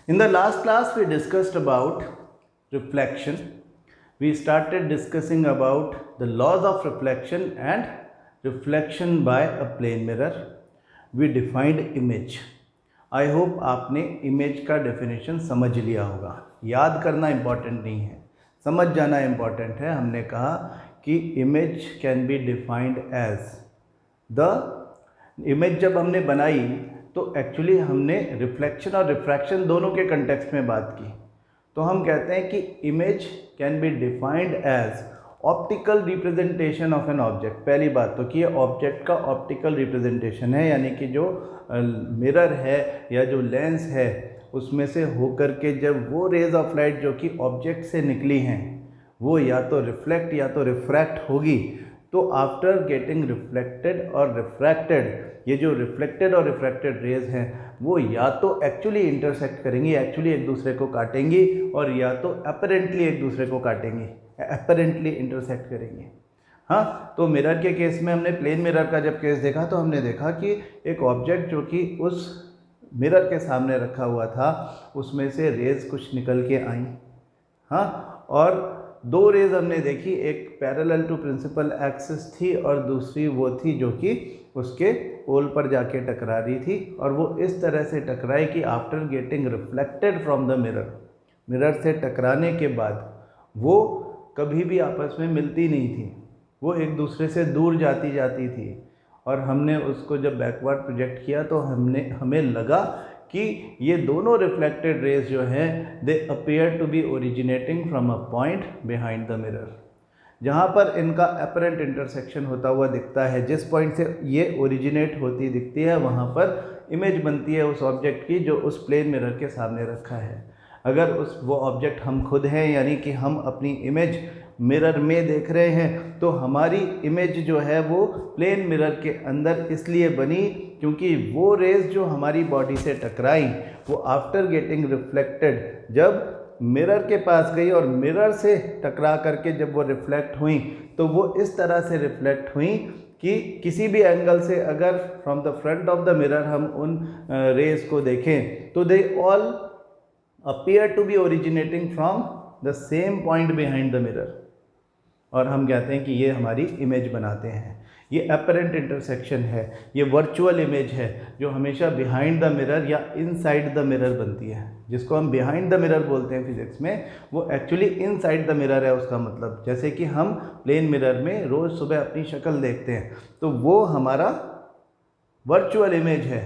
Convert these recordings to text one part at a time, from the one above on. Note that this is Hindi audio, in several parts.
In the last class, we discussed about reflection. We started discussing about the laws of reflection and reflection by a plane mirror. We defined image. I hope आपने इमेज का डेफिनेशन समझ लिया होगा. याद करना इम्पॉर्टेंट नहीं है, समझ जाना इम्पॉर्टेंट है. हमने कहा कि image can be defined as the image. जब हमने बनाई तो एक्चुअली हमने रिफ्लेक्शन और रिफ्रैक्शन दोनों के कंटेक्स्ट में बात की. तो हम कहते हैं कि image can be defined as optical representation of an object. पहली बात तो कि ये ऑब्जेक्ट का ऑप्टिकल रिप्रेजेंटेशन है, यानी कि जो मिरर है या जो लेंस है उसमें से होकर के जब वो रेज ऑफ लाइट जो कि ऑब्जेक्ट से निकली हैं वो या तो रिफ्लेक्ट या तो रिफ्रैक्ट होगी. तो आफ्टर गेटिंग रिफ्लेक्टेड और रिफ्रैक्टेड, ये जो रिफ्लेक्टेड और रिफ्रैक्टेड रेज हैं वो या तो एक्चुअली इंटरसेक्ट करेंगी, एक्चुअली एक दूसरे को काटेंगी, और या तो अपरेंटली एक दूसरे को काटेंगी, अपरेंटली इंटरसेक्ट करेंगी. हाँ, तो मिरर के केस में हमने प्लेन मिरर का जब केस देखा तो हमने देखा कि एक ऑब्जेक्ट जो कि उस मिरर के सामने रखा हुआ था उसमें से रेज कुछ निकल के आई. हाँ, और दो रेज हमने देखी, एक पैरेलल टू प्रिंसिपल एक्सिस थी और दूसरी वो थी जो कि उसके पोल पर जाके टकरा रही थी. और वो इस तरह से टकराई कि after getting reflected from the mirror, mirror से टकराने के बाद वो कभी भी आपस में मिलती नहीं थी, वो एक दूसरे से दूर जाती थी. और हमने उसको जब बैकवर्ड प्रोजेक्ट किया तो हमें लगा कि ये दोनों रिफ्लेक्टेड रेज जो हैं they appear to be originating from a point behind the mirror. जहाँ पर इनका अपरेंट इंटरसेक्शन होता हुआ दिखता है, जिस पॉइंट से ये ओरिजिनेट होती दिखती है, वहाँ पर इमेज बनती है उस ऑब्जेक्ट की जो उस प्लेन मिरर के सामने रखा है. अगर वो ऑब्जेक्ट हम खुद हैं, यानी कि हम अपनी इमेज मिरर में देख रहे हैं, तो हमारी इमेज जो है वो प्लेन मिरर के अंदर इसलिए बनी क्योंकि वो रेज जो हमारी बॉडी से टकराई वो आफ्टर गेटिंग रिफ्लेक्टेड जब मिरर के पास गई और मिरर से टकरा करके जब वो रिफ्लेक्ट हुई तो वो इस तरह से रिफ्लेक्ट हुई कि किसी भी एंगल से अगर from the front of the mirror हम उन रेज को देखें तो they all appear to be originating from the same point behind the mirror. और हम कहते हैं कि ये हमारी इमेज बनाते हैं. ये अपरेंट इंटरसेक्शन है, ये वर्चुअल इमेज है जो हमेशा बिहाइंड द मिरर या इनसाइड द मिरर बनती है. जिसको हम बिहाइंड द मिरर बोलते हैं फिजिक्स में, वो एक्चुअली इनसाइड द मिरर है. उसका मतलब जैसे कि हम प्लेन मिरर में रोज़ सुबह अपनी शक्ल देखते हैं तो वो हमारा वर्चुअल इमेज है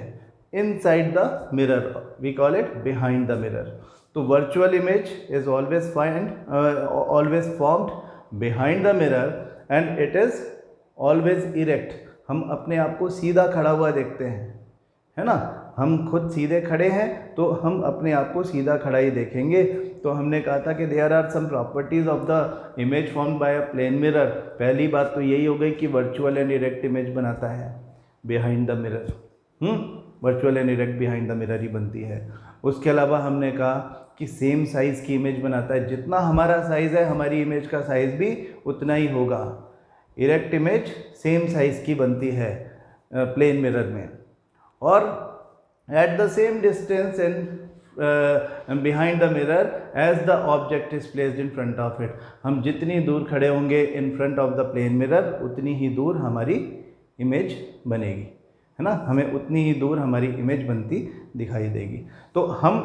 inside the mirror, we call it behind the mirror. तो virtual image is always formed behind the mirror and it is always erect. हम अपने आप को सीधा खड़ा हुआ देखते हैं, है ना. हम खुद सीधे खड़े हैं तो हम अपने आप को सीधा खड़ा ही देखेंगे. तो हमने कहा था कि there are some properties of the image formed by a plane mirror. पहली बात तो यही हो गई कि वर्चुअल एंड इरेक्ट इमेज बनाता है behind the mirror. Virtual and erect behind the mirror ही बनती है. उसके अलावा हमने कहा कि सेम साइज़ की इमेज बनाता है. जितना हमारा साइज़ है हमारी इमेज का साइज़ भी उतना ही होगा. इरेक्ट इमेज सेम साइज़ की बनती है प्लेन मिरर में. और at the same distance and behind the mirror as the object is placed in front of it. हम जितनी दूर खड़े होंगे in front of the plane mirror उतनी ही दूर हमारी इमेज बनेगी, है ना. हमें उतनी ही दूर हमारी इमेज बनती दिखाई देगी. तो हम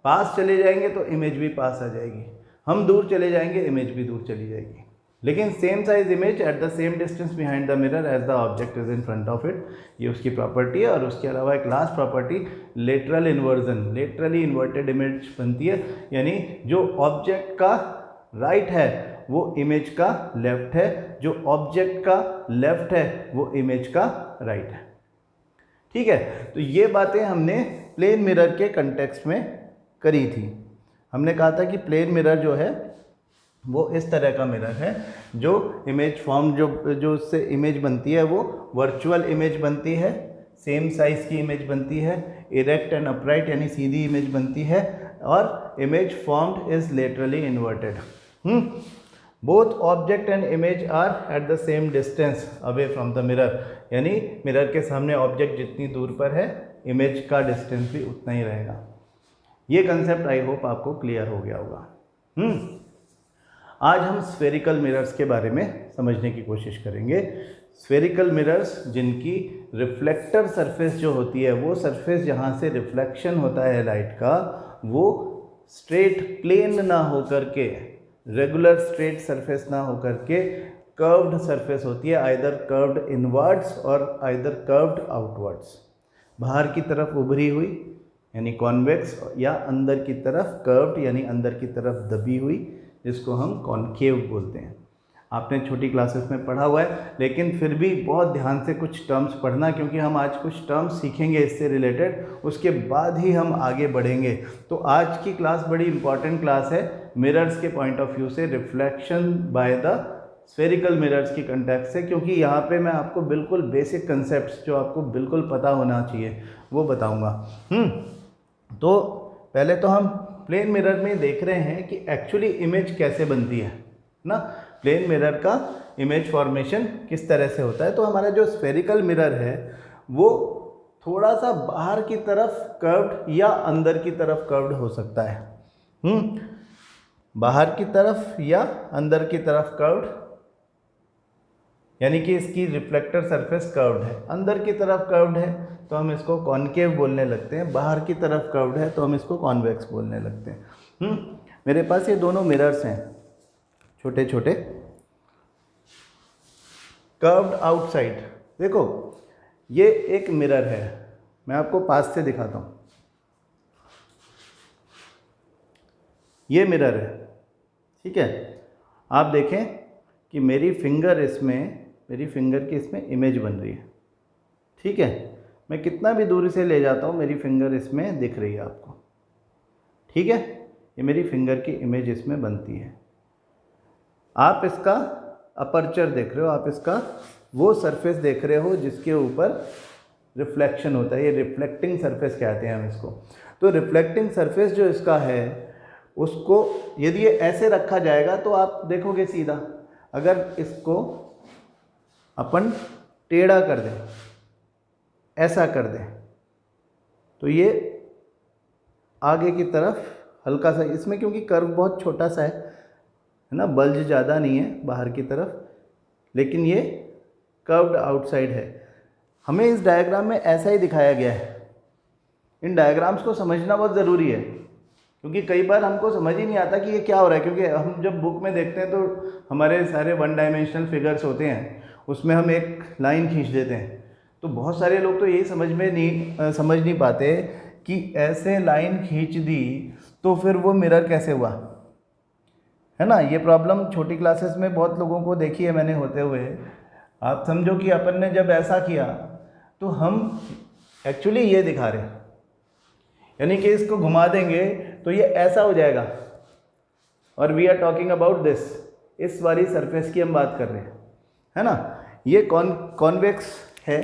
पास चले जाएंगे तो इमेज भी पास आ जाएगी, हम दूर चले जाएंगे इमेज भी दूर चली जाएगी. लेकिन same size image at the same distance behind the mirror as the object is in front of it, ये उसकी प्रॉपर्टी है. और उसके अलावा एक last property lateral inversion. Laterally inverted image बनती है, यानी जो ऑब्जेक्ट का राइट है वो इमेज का लेफ्ट है, जो ऑब्जेक्ट का लेफ्ट है वो इमेज का राइट है. ठीक है. तो ये बातें हमने प्लेन मिरर के कंटेक्स्ट में करी थी. हमने कहा था कि प्लेन मिरर जो है वो इस तरह का मिरर है जो इमेज फॉर्म जो उससे इमेज बनती है वो वर्चुअल इमेज बनती है, सेम साइज़ की इमेज बनती है, इरेक्ट एंड अपराइट यानी सीधी इमेज बनती है, और image formed is laterally inverted. Both object and image are at the same distance away from the mirror. यानी मिरर के सामने ऑब्जेक्ट जितनी दूर पर है इमेज का डिस्टेंस भी उतना ही रहेगा. ये कंसेप्ट आई होप आपको क्लियर हो गया होगा। आज हम स्फेरिकल मिरर्स के बारे में समझने की कोशिश करेंगे। स्फेरिकल मिरर्स जिनकी रिफ्लेक्टर सरफेस जो होती है, वो सरफेस जहाँ से रिफ्लेक्शन होता है लाइट का, वो स्ट्रेट प्लेन ना होकर के, रेगुलर स्ट्रेट सरफेस ना होकर के कर्व्ड सरफेस होती है, आइदर कर्व्ड इनवर्ड्स और आइदर कर्व्ड आउटवर्ड्स। बाहर की तरफ उभरी हुई यानी कॉन्वेक्स, या अंदर की तरफ कर्व्ड यानी अंदर की तरफ दबी हुई, जिसको हम कॉनकेव बोलते हैं। आपने छोटी क्लासेस में पढ़ा हुआ है, लेकिन फिर भी बहुत ध्यान से कुछ टर्म्स पढ़ना, क्योंकि हम आज कुछ टर्म्स सीखेंगे इससे रिलेटेड, उसके बाद ही हम आगे बढ़ेंगे। तो आज की क्लास बड़ी इंपॉर्टेंट क्लास है मिरर्स के पॉइंट ऑफ व्यू से, reflection by the spherical mirrors की कंटेक्स्ट से, क्योंकि यहाँ पे मैं आपको बिल्कुल बेसिक कंसेप्ट्स जो आपको बिल्कुल पता होना चाहिए वो बताऊँगा। तो पहले तो हम प्लेन मिरर में देख रहे हैं कि एक्चुअली इमेज कैसे बनती है ना, प्लेन मिरर का इमेज फॉर्मेशन किस तरह से होता है। तो हमारा जो स्फेरिकल मिरर है वो थोड़ा सा बाहर की तरफ कर्व्ड या अंदर की तरफ कर्व्ड हो सकता है। बाहर की तरफ या अंदर की तरफ कर्व्ड, यानी कि इसकी रिफ्लेक्टर सरफेस कर्व्ड है। अंदर की तरफ कर्व्ड है तो हम इसको कॉनकेव बोलने लगते हैं, बाहर की तरफ कर्व्ड है तो हम इसको कॉन्वेक्स बोलने लगते हैं। मेरे पास ये दोनों मिरर्स हैं, छोटे छोटे, कर्व्ड आउटसाइड। देखो ये एक मिरर है, मैं आपको पास से दिखाता हूँ। ये मिरर है, ठीक है। आप देखें कि मेरी फिंगर की इसमें इमेज बन रही है, ठीक है। मैं कितना भी दूरी से ले जाता हूँ मेरी फिंगर इसमें दिख रही है आपको, ठीक है। ये मेरी फिंगर की इमेज इसमें बनती है। आप इसका अपर्चर देख रहे हो, आप इसका वो सरफेस देख रहे हो जिसके ऊपर रिफ्लेक्शन होता है। ये रिफ्लेक्टिंग सरफेस कहते हैं हम इसको। तो रिफ्लेक्टिंग सरफेस जो इसका है, उसको यदि ये ऐसे रखा जाएगा तो आप देखोगे सीधा। अगर इसको अपन टेढ़ा कर दें, ऐसा कर दें, तो ये आगे की तरफ हल्का सा, इसमें क्योंकि कर्व बहुत छोटा सा है ना, बल्ज ज़्यादा नहीं है बाहर की तरफ, लेकिन ये कर्व्ड आउटसाइड है। हमें इस डायग्राम में ऐसा ही दिखाया गया है। इन डायग्राम्स को समझना बहुत ज़रूरी है, क्योंकि कई बार हमको समझ ही नहीं आता कि ये क्या हो रहा है। क्योंकि हम जब बुक में देखते हैं तो हमारे सारे वन डायमेंशनल फिगर्स होते हैं, उसमें हम एक लाइन खींच देते हैं। तो बहुत सारे लोग तो यही समझ नहीं पाते कि ऐसे लाइन खींच दी तो फिर वो मिरर कैसे हुआ, है ना। ये प्रॉब्लम छोटी क्लासेस में बहुत लोगों को देखी है मैंने होते हुए। आप समझो कि अपन ने जब ऐसा किया तो हम एक्चुअली ये दिखा रहे हैं, यानी कि इसको घुमा देंगे तो ये ऐसा हो जाएगा, और we are talking about this, इस वाली सरफेस की हम बात कर रहे हैं, है ना। ये कॉन्वेक्स है,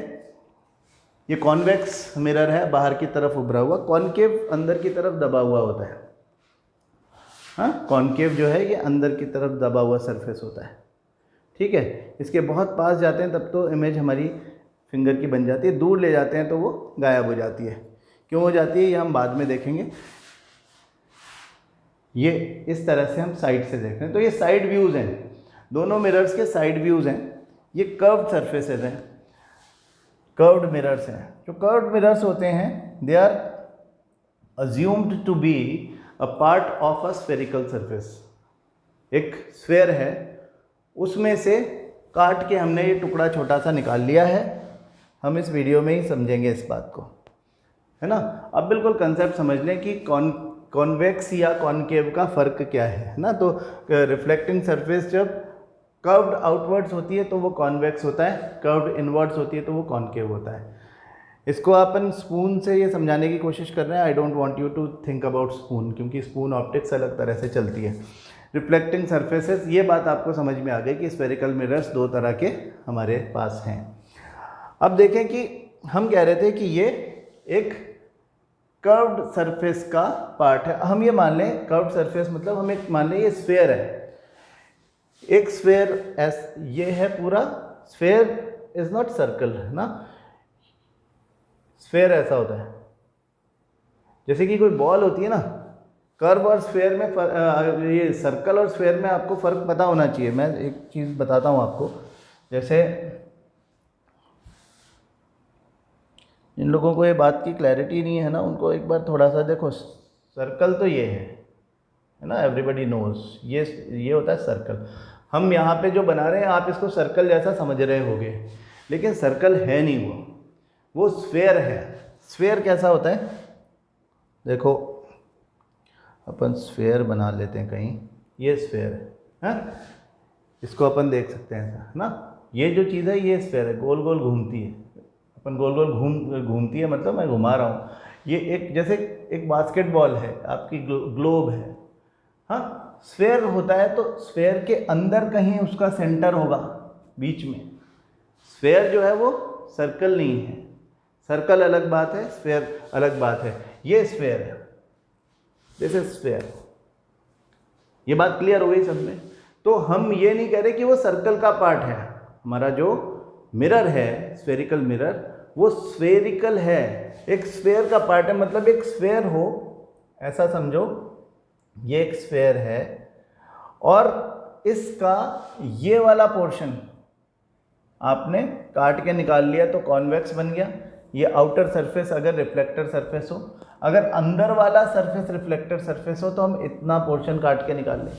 ये कॉन्वेक्स मिरर है, बाहर की तरफ उभरा हुआ। कॉनकेव अंदर की तरफ दबा हुआ होता है। हाँ, कॉनकेव जो है ये अंदर की तरफ दबा हुआ सरफेस होता है, ठीक है। इसके बहुत पास जाते हैं तब तो इमेज हमारी फिंगर की बन जाती है, दूर ले जाते हैं तो वो गायब हो जाती है। क्यों हो जाती है ये हम बाद में देखेंगे। ये इस तरह से हम साइड से देख रहे हैं, तो ये साइड व्यूज़ हैं, दोनों मिरर्स के साइड व्यूज़ हैं। ये कर्व्ड सरफेसेज हैं, कर्व्ड मिरर्स हैं। जो कर्व्ड मिरर्स होते हैं, they are assumed to be a part of a spherical surface. एक स्फेयर है, उसमें से काट के हमने ये टुकड़ा छोटा सा निकाल लिया है। हम इस वीडियो में ही समझेंगे इस बात को, है ना। अब बिल्कुल कंसेप्ट समझ लें कि कॉन्वेक्स या कॉनकेव का फ़र्क क्या है ना। तो रिफ्लेक्टिंग सरफेस जब कर्व्ड आउटवर्ड्स होती है तो वो कॉन्वेक्स होता है, कर्व्ड इनवर्ड्स होती है तो वो कॉनकेव होता है। इसको अपन स्पून से ये समझाने की कोशिश कर रहे हैं। I don't want you to think about spoon, क्योंकि स्पून ऑप्टिक्स अलग तरह से चलती है। रिफ्लेक्टिंग सरफेसेस, ये बात आपको समझ में आ गई कि स्फेरिकल मिरर्स दो तरह के हमारे पास हैं। अब देखें कि हम कह रहे थे कि ये एक कर्व्ड सरफेस का पार्ट है। हम ये मान लें कर्व्ड सरफेस मतलब हम एक मान लें ये स्फेयर है, एक स्फेयर ये है पूरा। स्फेयर इज नॉट सर्कल, है ना। स्फेयर ऐसा होता है जैसे कि कोई बॉल होती है ना, कर्व और स्फेयर में ये सर्कल और स्फेयर में आपको फ़र्क पता होना चाहिए। मैं एक चीज़ बताता हूँ आपको, जैसे जिन लोगों को ये बात की क्लैरिटी नहीं है ना, उनको एक बार थोड़ा सा देखो, सर्कल तो ये है ना, एवरीबॉडी नोज, ये होता है सर्कल। हम यहाँ पे जो बना रहे हैं आप इसको सर्कल जैसा समझ रहे होगे, लेकिन सर्कल है नहीं, वो स्फेयर है। स्फेयर कैसा होता है, देखो अपन स्फेयर बना लेते हैं कहीं, ये स्फेयर है, इसको अपन देख सकते हैं ऐसा ना, ये जो चीज़ है ये स्फेयर है, गोल गोल घूमती है, अपन गोल गोल घूमती है, मतलब मैं घुमा रहा हूँ। ये एक जैसे एक बास्केटबॉल है, आपकी ग्लोब है, हाँ, स्फेयर होता है तो स्फेयर के अंदर कहीं उसका सेंटर होगा बीच में। स्फेयर जो है वो सर्कल नहीं है, सर्कल अलग बात है, स्फेयर अलग बात है। ये स्फेयर है, दिस इज स्फेयर। ये बात क्लियर हो गई सब में? तो हम ये नहीं कह रहे कि वो सर्कल का पार्ट है, हमारा जो मिरर है, स्फेरिकल मिरर, वो स्फेरिकल है, एक स्फेयर का पार्ट है, मतलब एक स्फेयर हो ऐसा समझो, ये एक स्फेयर है और इसका ये वाला पोर्शन आपने काट के निकाल लिया तो कॉन्वेक्स बन गया। ये आउटर सरफेस अगर रिफ्लेक्टर सरफेस हो, अगर अंदर वाला सरफेस रिफ्लेक्टर सरफेस हो तो हम इतना पोर्शन काट के निकाल लें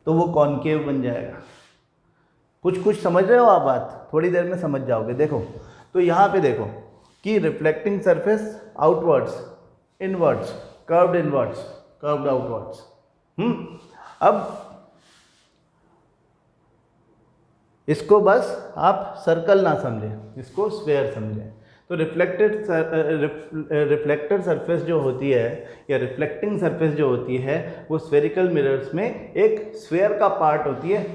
तो वो कॉनकेव बन जाएगा। कुछ समझ रहे हो आप बात? थोड़ी देर में समझ जाओगे। देखो तो यहाँ पे देखो कि reflecting surface outwards, inwards, curved inwards, curved outwards. अब इसको बस आप सर्कल ना समझें, इसको स्फेयर समझें। तो रिफ्लेक्टर सरफेस जो होती है या रिफ्लेक्टिंग सरफेस जो होती है वो स्फेरिकल मिरर्स में एक स्फेयर का पार्ट होती है,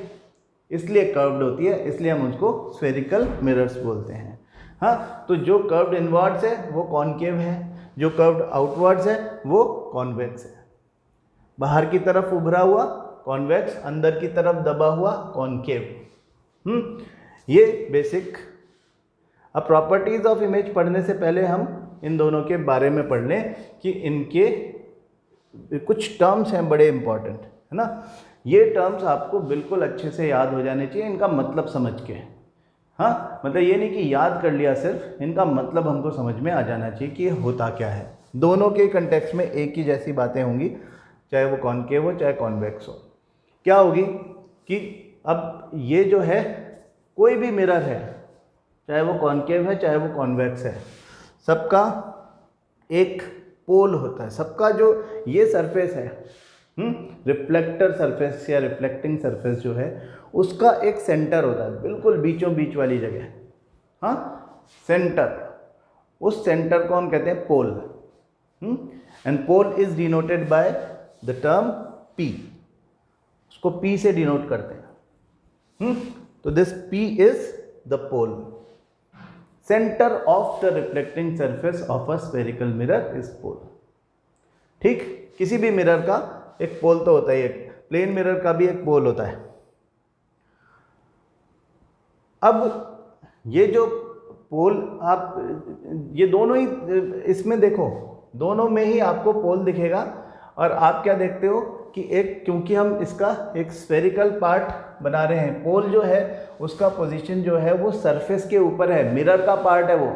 इसलिए कर्व्ड होती है, इसलिए हम उसको स्फेरिकल मिरर्स बोलते हैं। हाँ, तो जो कर्व्ड इनवर्ड्स है वो कॉनकेव है, जो कर्व्ड आउटवर्ड्स है वो कॉन्वेक्स है। बाहर की तरफ उभरा हुआ कॉन्वेक्स, अंदर की तरफ दबा हुआ कॉनकेव। ये बेसिक। अब प्रॉपर्टीज ऑफ इमेज पढ़ने से पहले हम इन दोनों के बारे में पढ़ लें कि इनके कुछ टर्म्स हैं बड़े इंपॉर्टेंट, है ना। ये टर्म्स आपको बिल्कुल अच्छे से याद हो जाने चाहिए, इनका मतलब समझ के। हाँ, मतलब ये नहीं कि याद कर लिया सिर्फ, इनका मतलब हमको समझ में आ जाना चाहिए कि ये होता क्या है। दोनों के कंटेक्स्ट में एक ही जैसी बातें होंगी, चाहे वो कॉनकेव हो चाहे कॉन्वेक्स हो। क्या होगी कि अब ये जो है कोई भी मिरर है, चाहे वो कॉनकेव है चाहे वो कॉन्वेक्स है, सबका एक पोल होता है, सबका जो ये सरफेस है, रिफ्लेक्टर सरफेस या रिफ्लेक्टिंग सरफेस जो है उसका एक सेंटर होता है, बिल्कुल बीचों बीच वाली जगह। हाँ, सेंटर, उस सेंटर को हम कहते हैं pole. And pole is denoted by the term P, उसको P से डिनोट करते हैं। तो this P is the pole, centre of the reflecting surface of a spherical mirror is pole. ठीक, किसी भी मिरर का एक पोल तो होता है, एक प्लेन मिरर का भी एक पोल होता है। अब ये जो पोल आप ये दोनों ही इसमें देखो, दोनों में ही आपको पोल दिखेगा। और आप क्या देखते हो कि एक, क्योंकि हम इसका एक स्फेरिकल पार्ट बना रहे हैं, पोल जो है उसका पोजीशन जो है वो सरफेस के ऊपर है, मिरर का पार्ट है वो।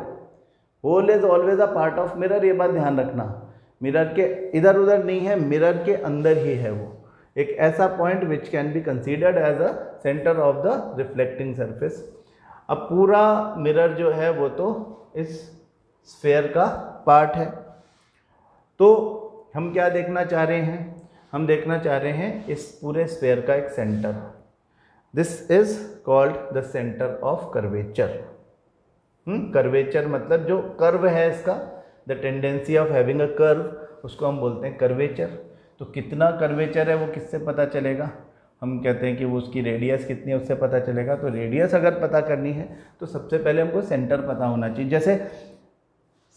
Pole is always a part of mirror, ये बात ध्यान रखना। मिरर के इधर उधर नहीं है, मिरर के अंदर ही है वो, एक ऐसा point which can be considered as a centre of the reflecting surface. अब पूरा मिरर जो है वो तो इस स्फेयर का पार्ट है। तो हम क्या देखना चाह रहे हैं? हम देखना चाह रहे हैं इस पूरे स्फेयर का एक centre. This is called the centre of curvature. Curvature मतलब जो कर्व है इसका, the tendency of having a curve, उसको हम बोलते हैं कर्वेचर। तो कितना कर्वेचर है वो किससे पता चलेगा? हम कहते हैं कि वो उसकी रेडियस कितनी है उससे पता चलेगा। तो रेडियस अगर पता करनी है तो सबसे पहले हमको सेंटर पता होना चाहिए। जैसे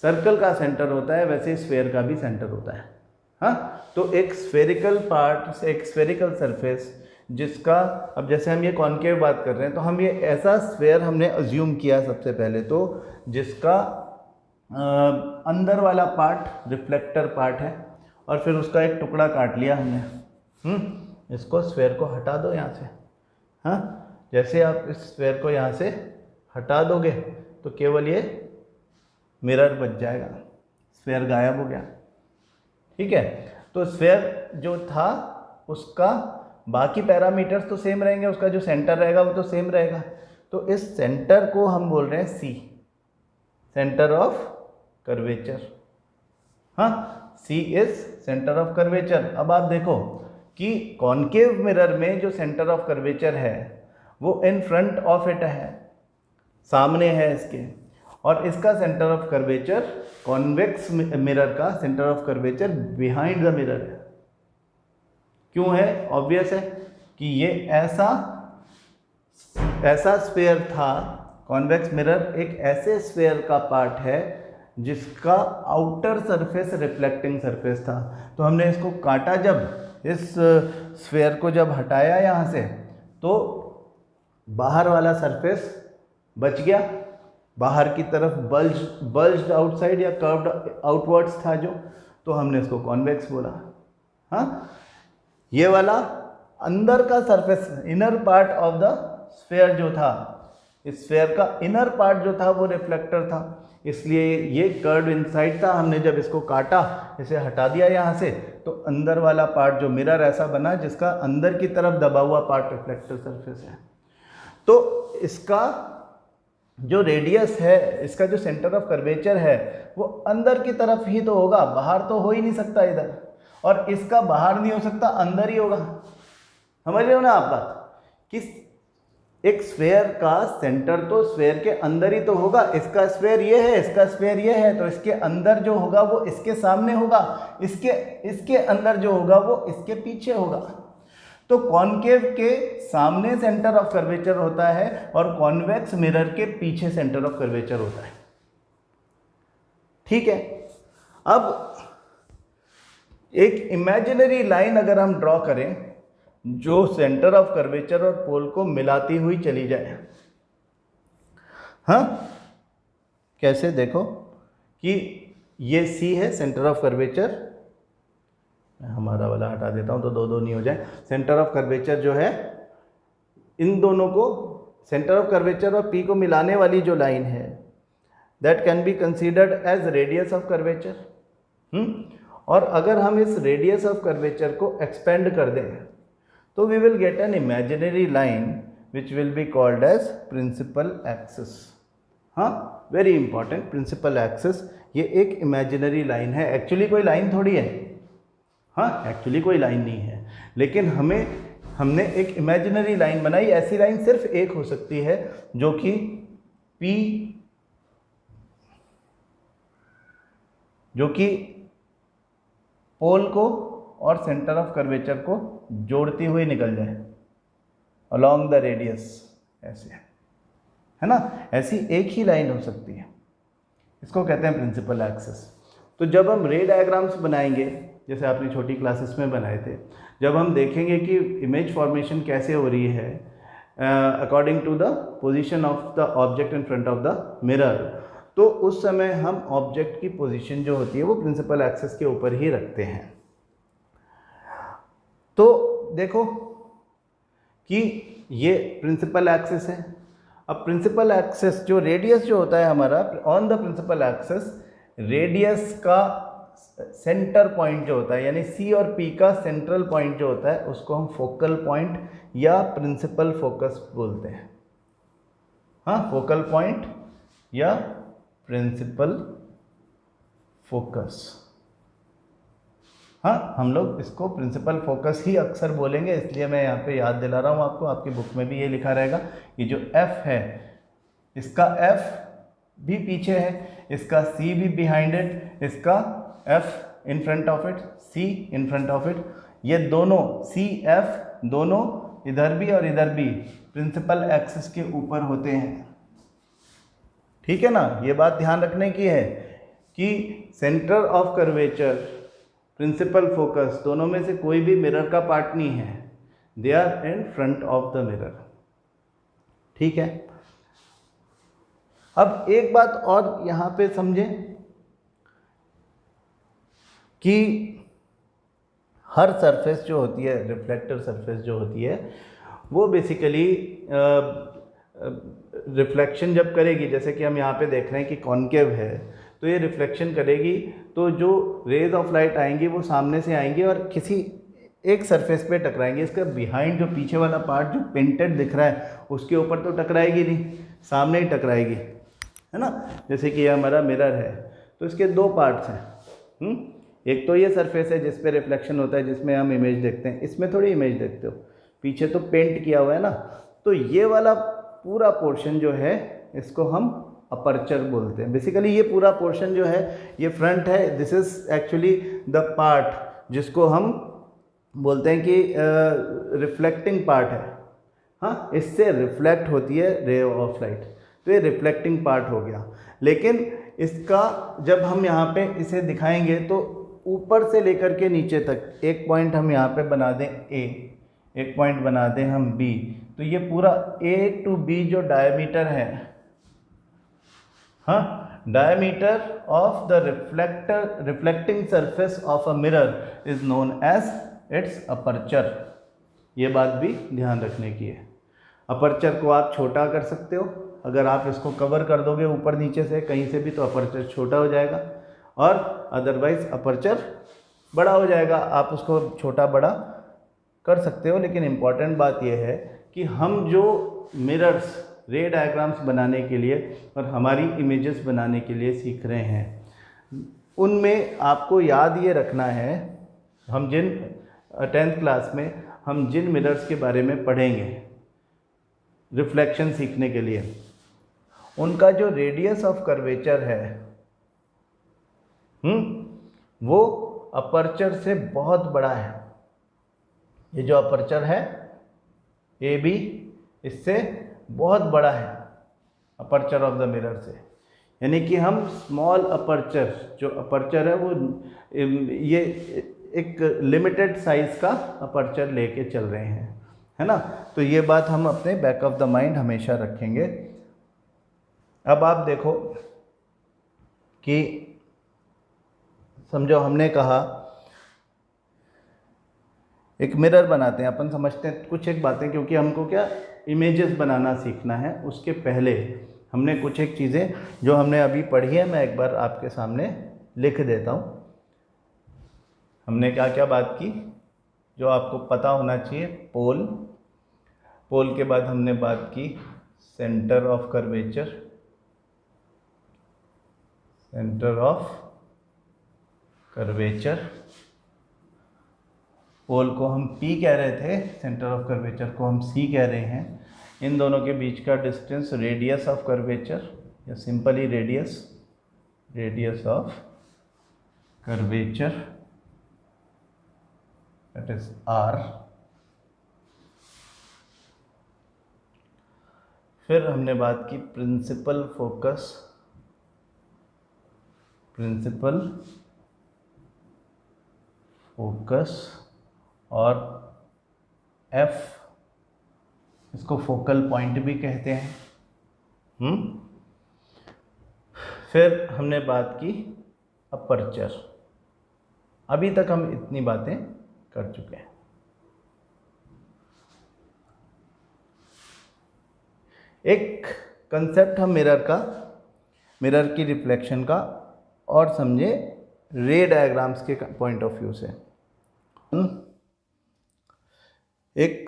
सर्कल का सेंटर होता है वैसे स्फेयर का भी सेंटर होता है। हाँ, तो एक स्फेरिकल पार्ट से एक स्फेरिकल सरफेस जिसका, अब जैसे हम ये कॉनकेव बात कर रहे हैं तो हम ये ऐसा स्फेयर हमने अज्यूम किया सबसे पहले, तो जिसका अंदर वाला पार्ट रिफ्लेक्टर पार्ट है और फिर उसका एक टुकड़ा काट लिया हमने। इसको स्फेयर को हटा दो यहाँ से। हाँ, जैसे आप इस स्फेयर को यहाँ से हटा दोगे तो केवल ये मिरर बच जाएगा, स्फेयर गायब हो गया। ठीक है, तो स्फेयर जो था उसका बाकी पैरामीटर्स तो सेम रहेंगे, उसका जो सेंटर रहेगा वो तो सेम रहेगा। तो इस सेंटर को हम बोल रहे हैं सी, सेंटर ऑफ कर्वेचर। हाँ, सी इज सेंटर ऑफ कर्वेचर। अब आप देखो कि कॉन्केव मिरर में जो सेंटर ऑफ कर्वेचर है वो इन फ्रंट ऑफ इट है, सामने है इसके, और इसका centre of curvature, convex mirror का centre of curvature behind the mirror है। क्यों है? ऑब्वियस है कि ये ऐसा स्फेयर था, कॉन्वेक्स मिरर एक ऐसे स्फेयर का पार्ट है जिसका आउटर सरफेस रिफ्लेक्टिंग सरफेस था। तो हमने इसको काटा, जब इस स्फेयर को जब हटाया यहाँ से तो बाहर वाला सरफेस बच गया, बाहर की तरफ बल्ज्ड आउटसाइड या कर्व्ड आउटवर्ड्स था जो, तो हमने इसको कॉन्वेक्स बोला। हाँ, ये वाला अंदर का surface, inner part of the sphere जो था, इस स्फेयर का इनर पार्ट जो था वो रिफ्लेक्टर था, इसलिए ये कर्व्ड इनसाइड था। हमने जब इसको काटा, इसे हटा दिया यहाँ से, तो अंदर वाला पार्ट जो मिरर ऐसा बना जिसका अंदर की तरफ दबा हुआ पार्ट रिफ्लेक्टर सरफेस है। तो इसका जो रेडियस है, इसका जो सेंटर ऑफ कर्वेचर है वो अंदर की तरफ ही तो होगा, बाहर तो हो ही नहीं सकता इधर, और इसका बाहर नहीं हो सकता, अंदर ही होगा। समझ रहे हो ना आप बात, कि एक स्फेयर का सेंटर तो स्फेयर के अंदर ही तो होगा। इसका स्फेयर ये है, इसका स्फेयर ये है, तो इसके अंदर जो होगा वो इसके सामने होगा, इसके अंदर जो होगा वो इसके पीछे होगा। तो कॉन्केव के सामने सेंटर ऑफ कर्वेचर होता है और कॉन्वेक्स मिरर के पीछे सेंटर ऑफ कर्वेचर होता है। ठीक है, अब एक इमेजिनरी लाइन अगर हम ड्रॉ करें जो सेंटर ऑफ कर्वेचर और पोल को मिलाती हुई चली जाए। हाँ, कैसे? देखो कि ये सी है सेंटर ऑफ कर्वेचर, हमारा वाला हटा देता हूं तो दो दो नहीं हो जाए। सेंटर ऑफ कर्वेचर जो है, इन दोनों को, सेंटर ऑफ कर्वेचर और पी को मिलाने वाली जो लाइन है, that can be considered as radius of curvature. और अगर हम इस रेडियस ऑफ कर्वेचर को एक्सपेंड कर दें तो we will get an imaginary line which will be called as principal axis. हाँ, वेरी इंपॉर्टेंट, प्रिंसिपल एक्सिस ये एक इमेजिनरी लाइन है, एक्चुअली कोई लाइन थोड़ी है। हाँ, एक्चुअली कोई लाइन नहीं है, लेकिन हमने एक इमेजिनरी लाइन बनाई। ऐसी लाइन सिर्फ एक हो सकती है जो कि पोल को और सेंटर ऑफ कर्वेचर को जोड़ती हुई निकल जाए अलोंग द रेडियस, ऐसे, है ना, ऐसी एक ही लाइन हो सकती है, इसको कहते हैं प्रिंसिपल एक्सिस। तो जब हम रे डायग्राम्स बनाएंगे, जैसे आपने छोटी क्लासेस में बनाए थे, जब हम देखेंगे कि इमेज फॉर्मेशन कैसे हो रही है according to the position of the object in front of the mirror, तो उस समय हम ऑब्जेक्ट की पोजीशन जो होती है वो प्रिंसिपल एक्सिस के ऊपर ही रखते हैं। तो देखो कि ये प्रिंसिपल एक्सिस है। अब प्रिंसिपल एक्सिस जो रेडियस जो होता है हमारा on the principal axis, radius का सेंटर पॉइंट जो होता है, यानी सी और पी का सेंट्रल पॉइंट जो होता है, उसको हम फोकल पॉइंट या प्रिंसिपल फोकस बोलते हैं। हाँ, फोकल पॉइंट या प्रिंसिपल फोकस। हाँ, हम लोग इसको प्रिंसिपल फोकस ही अक्सर बोलेंगे, इसलिए मैं यहाँ पे याद दिला रहा हूँ आपको। आपकी बुक में भी ये लिखा रहेगा, ये जो F है, इसका F भी पीछे है, इसका C भी बिहाइंड इट, इसका F in front of it, C in front of it. ये दोनों C F दोनों इधर भी और इधर भी प्रिंसिपल एक्सिस के ऊपर होते हैं। ठीक है ना, ये बात ध्यान रखने की है कि centre of curvature, principal focus, दोनों में से कोई भी मिरर का पार्ट नहीं है, they are in front of the mirror. ठीक है, अब एक बात और यहाँ पे समझें कि हर सरफेस जो होती है, रिफ्लेक्टर सरफेस जो होती है, वो बेसिकली रिफ्लेक्शन जब करेगी, जैसे कि हम यहाँ पे देख रहे हैं कि कॉन्केव है, तो ये रिफ्लेक्शन करेगी, तो जो रेज ऑफ लाइट आएंगी वो सामने से आएंगी और किसी एक सरफेस पे टकराएंगे। इसका बिहाइंड जो पीछे वाला पार्ट जो पेंटेड दिख रहा है उसके ऊपर तो टकराएगी नहीं, सामने ही टकराएगी, है ना। जैसे कि ये हमारा मिरर है, तो इसके दो पार्ट्स हैं। एक तो ये सरफेस है जिस पे रिफ्लेक्शन होता है, जिसमें हम इमेज देखते हैं, इसमें थोड़ी इमेज देखते हो, पीछे तो पेंट किया हुआ है ना। तो ये वाला पूरा पोर्शन जो है इसको हम अपर्चर बोलते हैं। बेसिकली ये पूरा पोर्शन जो है ये फ्रंट है, this is actually the part जिसको हम बोलते हैं कि रिफ्लेक्टिंग पार्ट है। हाँ, इससे रिफ्लेक्ट होती है रे ऑफ लाइट, तो ये रिफ्लेक्टिंग पार्ट हो गया। लेकिन इसका जब हम यहाँ पे इसे दिखाएंगे तो ऊपर से लेकर के नीचे तक एक पॉइंट हम यहाँ पे बना दें A, एक पॉइंट बना दें हम B, तो ये पूरा A to B जो डायमीटर है, हाँ, diameter of the reflecting surface of a mirror is known as its aperture. ये बात भी ध्यान रखने की है। अपर्चर को आप छोटा कर सकते हो, अगर आप इसको कवर कर दोगे ऊपर नीचे से कहीं से भी तो अपर्चर छोटा हो जाएगा, और अदरवाइज अपर्चर बड़ा हो जाएगा। आप उसको छोटा बड़ा कर सकते हो, लेकिन इम्पॉर्टेंट बात यह है कि हम जो मिरर्स रे डायग्राम्स बनाने के लिए और हमारी इमेजेस बनाने के लिए सीख रहे हैं, उनमें आपको याद ये रखना है, हम जिन 10th क्लास में हम जिन मिरर्स के बारे में पढ़ेंगे रिफ्लेक्शन सीखने के लिए, उनका जो रेडियस ऑफ कर्वेचर है वो अपर्चर से बहुत बड़ा है। ये जो अपर्चर है AB, इससे बहुत बड़ा है अपर्चर ऑफ द मिरर से। यानी कि हम स्मॉल अपर्चर, जो अपर्चर है वो ये एक लिमिटेड साइज़ का अपर्चर लेके चल रहे हैं, है ना। तो ये बात हम अपने बैक ऑफ द माइंड हमेशा रखेंगे। अब आप देखो कि समझो हमने कहा एक मिरर बनाते हैं, अपन समझते हैं कुछ एक बातें, क्योंकि हमको क्या इमेजेस बनाना सीखना है। उसके पहले हमने कुछ एक चीज़ें जो हमने अभी पढ़ी है मैं एक बार आपके सामने लिख देता हूँ। हमने क्या क्या बात की जो आपको पता होना चाहिए। पोल के बाद हमने बात की centre of curvature, centre of curvature. Pole को हम P कह रहे थे, सेंटर ऑफ कर्वेचर को हम C कह रहे हैं। इन दोनों के बीच का डिस्टेंस रेडियस ऑफ कर्वेचर, या simply radius of curvature, that is R। फिर हमने बात की प्रिंसिपल फोकस और F, इसको फोकल पॉइंट भी कहते हैं। फिर हमने बात की अपर्चर। अभी तक हम इतनी बातें कर चुके हैं। एक कंसेप्ट हम मिरर की रिफ्लेक्शन का और समझे रे डायग्राम्स के पॉइंट ऑफ व्यू से। एक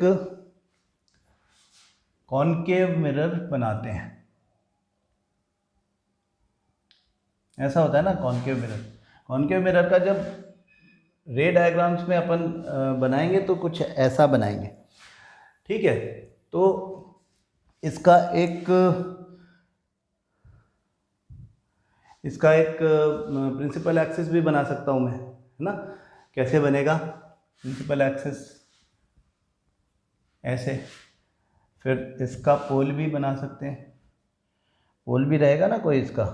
कॉनकेव मिरर बनाते हैं, ऐसा होता है ना कॉनकेव मिरर का जब रे डायग्राम्स में अपन बनाएंगे तो कुछ ऐसा बनाएंगे, ठीक है। तो इसका एक प्रिंसिपल एक्सिस भी बना सकता हूँ मैं, है ना। कैसे बनेगा प्रिंसिपल एक्सिस? ऐसे। फिर इसका पोल भी बना सकते हैं, पोल भी रहेगा ना कोई इसका,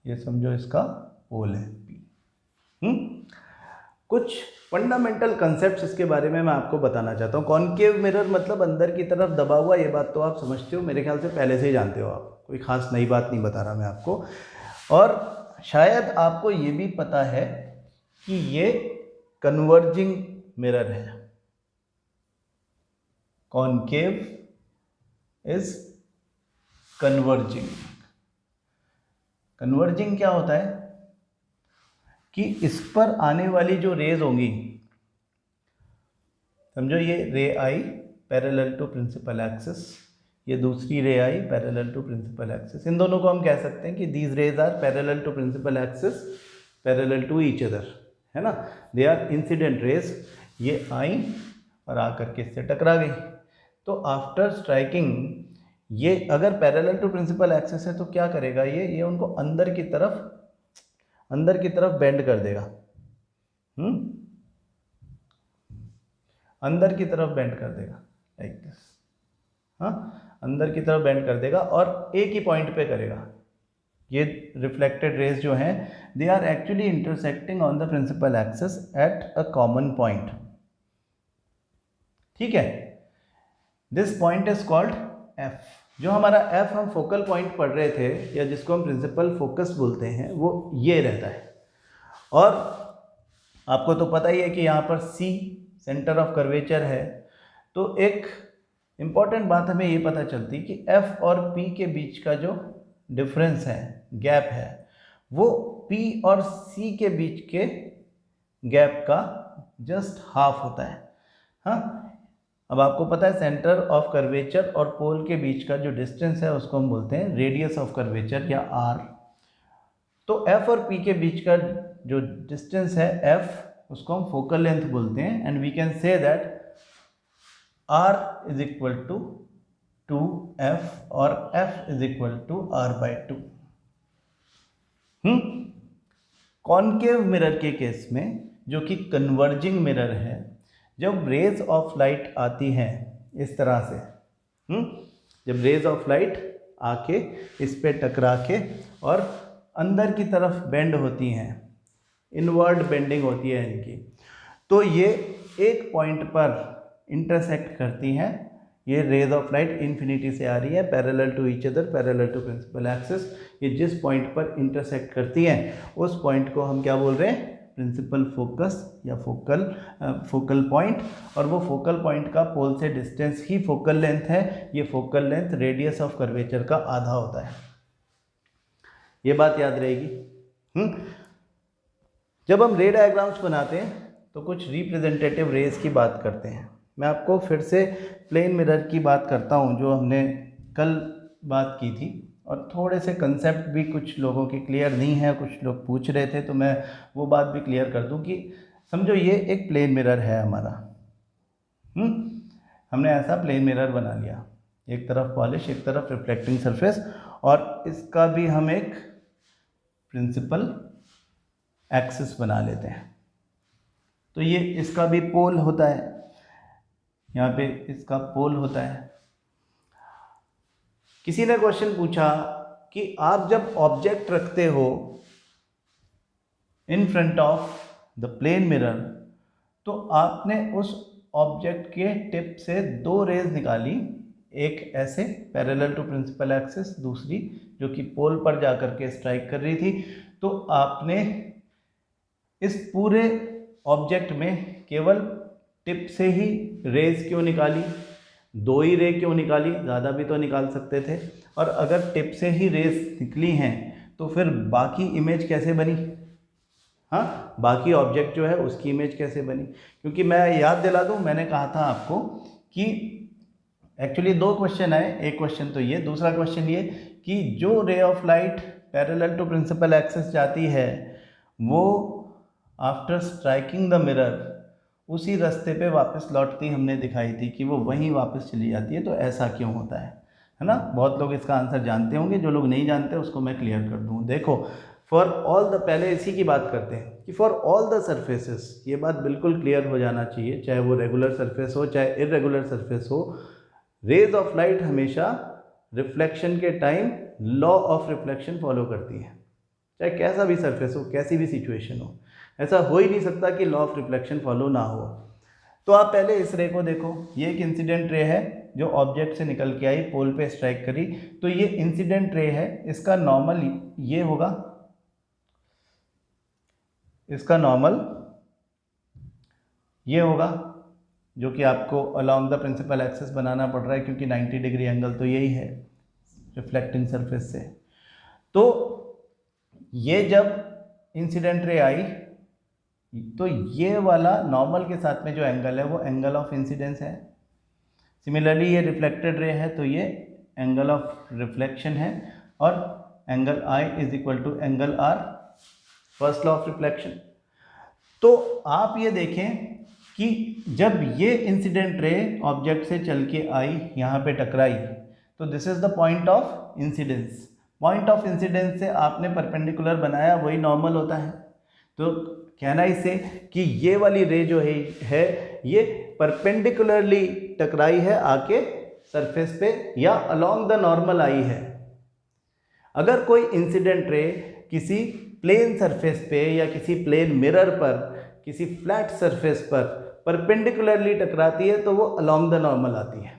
ये समझो इसका पोल है P। कुछ फंडामेंटल कंसेप्ट्स इसके बारे में मैं आपको बताना चाहता हूँ। कॉनकेव मिरर मतलब अंदर की तरफ दबा हुआ, ये बात तो आप समझते हो, मेरे ख्याल से पहले से ही जानते हो आप, कोई ख़ास नई बात नहीं बता रहा मैं आपको। और शायद आपको ये भी पता है कि ये कन्वर्जिंग मिरर है, कॉनकेव इज कन्वर्जिंग। कन्वर्जिंग क्या होता है कि इस पर आने वाली जो रेज होंगी, समझो ये ray I parallel to principal axis, ये दूसरी ray I parallel to principal axis, इन दोनों को हम कह सकते हैं कि these rays are parallel to principal axis parallel to each other, है ना, दे आर इंसिडेंट रेज। ये आई और आकर के इससे टकरा गई, तो आफ्टर स्ट्राइकिंग ये अगर पैरेलल टू प्रिंसिपल एक्सिस है तो क्या करेगा, ये उनको अंदर की तरफ बेंड कर देगा, अंदर की तरफ बेंड कर देगा, लाइक दिस, हाँ, अंदर की तरफ बेंड कर देगा और एक ही पॉइंट पे करेगा। ये रिफ्लेक्टेड रेज जो हैं they are actually intersecting on the principal axis at a common point, ठीक है। This point is called F. जो हमारा एफ हम फोकल पॉइंट पढ़ रहे थे या जिसको हम प्रिंसिपल फोकस बोलते हैं वो ये रहता है। और आपको तो पता ही है कि यहाँ पर सी सेंटर ऑफ कर्वेचर है, तो एक इम्पॉर्टेंट बात हमें ये पता चलती कि एफ और पी के बीच का जो डिफरेंस है, गैप है, वो पी और सी के बीच के गैप का जस्ट हाफ होता है, हाँ। अब आपको पता है सेंटर ऑफ कर्वेचर और पोल के बीच का जो डिस्टेंस है उसको हम बोलते हैं रेडियस ऑफ कर्वेचर या आर। तो एफ और पी के बीच का जो डिस्टेंस है एफ, उसको हम फोकल लेंथ बोलते हैं, and we can say that R is equal to 2f और f is equal to r/2। Concave mirror के केस में, जो कि कन्वर्जिंग मिरर है, जब रेज ऑफ लाइट आती हैं इस तरह से, जब रेज ऑफ लाइट आके इस पे टकरा के और अंदर की तरफ बेंड होती हैं, इनवर्ड बेंडिंग होती है इनकी, तो ये एक पॉइंट पर इंटरसेक्ट करती हैं। ये रेज ऑफ लाइट इन्फिनिटी से आ रही है parallel to each other, parallel to principal axis, ये जिस पॉइंट पर इंटरसेक्ट करती हैं उस पॉइंट को हम क्या बोल रहे हैं, प्रिंसिपल फोकस या फोकल पॉइंट। और वो फोकल पॉइंट का पोल से डिस्टेंस ही फोकल लेंथ है। ये focal length radius of curvature का आधा होता है, ये बात याद रहेगी। जब हम रे डायग्राम्स बनाते हैं तो कुछ रिप्रेजेंटेटिव रेज की बात करते हैं। मैं आपको फिर से प्लेन मिरर की बात करता हूँ जो हमने कल बात की थी, और थोड़े से कंसेप्ट भी कुछ लोगों के क्लियर नहीं है, कुछ लोग पूछ रहे थे, तो मैं वो बात भी क्लियर कर दूँ कि समझो ये एक प्लेन मिरर है हमारा, हमने ऐसा प्लेन मिरर बना लिया, एक तरफ पॉलिश एक तरफ रिफ्लेक्टिंग सरफेस, और इसका भी हम एक प्रिंसिपल एक्सिस बना लेते हैं। तो ये इसका भी पोल होता है, यहाँ पे इसका पोल होता है। किसी ने क्वेश्चन पूछा कि आप जब ऑब्जेक्ट रखते हो in front of the plane mirror, तो आपने उस ऑब्जेक्ट के टिप से दो रेज निकाली, एक ऐसे पैरेलल टू प्रिंसिपल एक्सिस, दूसरी जो कि पोल पर जाकर के स्ट्राइक कर रही थी। तो आपने इस पूरे ऑब्जेक्ट में केवल टिप से ही रेज क्यों निकाली, दो ही रे क्यों निकाली, ज़्यादा भी तो निकाल सकते थे। और अगर टिप से ही रेज निकली हैं तो फिर बाकी इमेज कैसे बनी, हाँ, बाकी ऑब्जेक्ट जो है उसकी इमेज कैसे बनी। क्योंकि मैं याद दिला दूँ, मैंने कहा था आपको कि एक्चुअली दो क्वेश्चन आए, एक क्वेश्चन तो ये, दूसरा क्वेश्चन ये कि जो ray of light parallel to principal axis जाती है वो आफ्टर स्ट्राइकिंग द मिरर उसी रास्ते पे वापस लौटती हमने दिखाई थी कि वो वहीं वापस चली जाती है। तो ऐसा क्यों होता है ना। बहुत लोग इसका आंसर जानते होंगे, जो लोग नहीं जानते उसको मैं क्लियर कर दूँ। देखो, फॉर ऑल द, पहले इसी की बात करते हैं कि फॉर ऑल द सरफेसेस, ये बात बिल्कुल क्लियर हो जाना चाहिए, चाहे वो रेगुलर सरफेस हो चाहे इरेगुलर सरफेस हो, रेज ऑफ लाइट हमेशा रिफ्लेक्शन के time law of reflection follow करती है, चाहे कैसा भी सरफेस हो, कैसी भी सिचुएशन हो। ऐसा हो ही नहीं सकता कि लॉ ऑफ रिफ्लेक्शन फॉलो ना हो। तो आप पहले इस रे को देखो, ये एक इंसिडेंट रे है जो ऑब्जेक्ट से निकल के आई, पोल पे स्ट्राइक करी, तो ये इंसिडेंट रे है। इसका नॉर्मल ये होगा, इसका नॉर्मल ये होगा, जो कि आपको अलोंग द प्रिंसिपल एक्सिस बनाना पड़ रहा है क्योंकि 90 डिग्री एंगल तो यही है रिफ्लेक्टिंग सरफेस से। तो ये जब इंसिडेंट रे आई तो ये वाला नॉर्मल के साथ में जो एंगल है वो एंगल ऑफ इंसिडेंस है। सिमिलरली ये रिफ्लेक्टेड रे है तो ये एंगल ऑफ रिफ्लेक्शन है, और angle I is equal to angle R, first law of reflection. तो आप ये देखें कि जब ये इंसिडेंट रे ऑब्जेक्ट से चल के आई यहाँ पे टकराई तो this is the point of incidence. Point of incidence से आपने परपेंडिकुलर बनाया, वही नॉर्मल होता है। तो कहना इससे कि ये वाली रे जो है ये परपेंडिकुलरली टकराई है आके सरफेस पे या अलोंग द नॉर्मल आई है। अगर कोई इंसिडेंट रे किसी प्लेन सरफेस पे या किसी प्लेन मिरर पर, किसी फ्लैट सरफेस पर परपेंडिकुलरली टकराती है तो वो अलोंग द नॉर्मल आती है,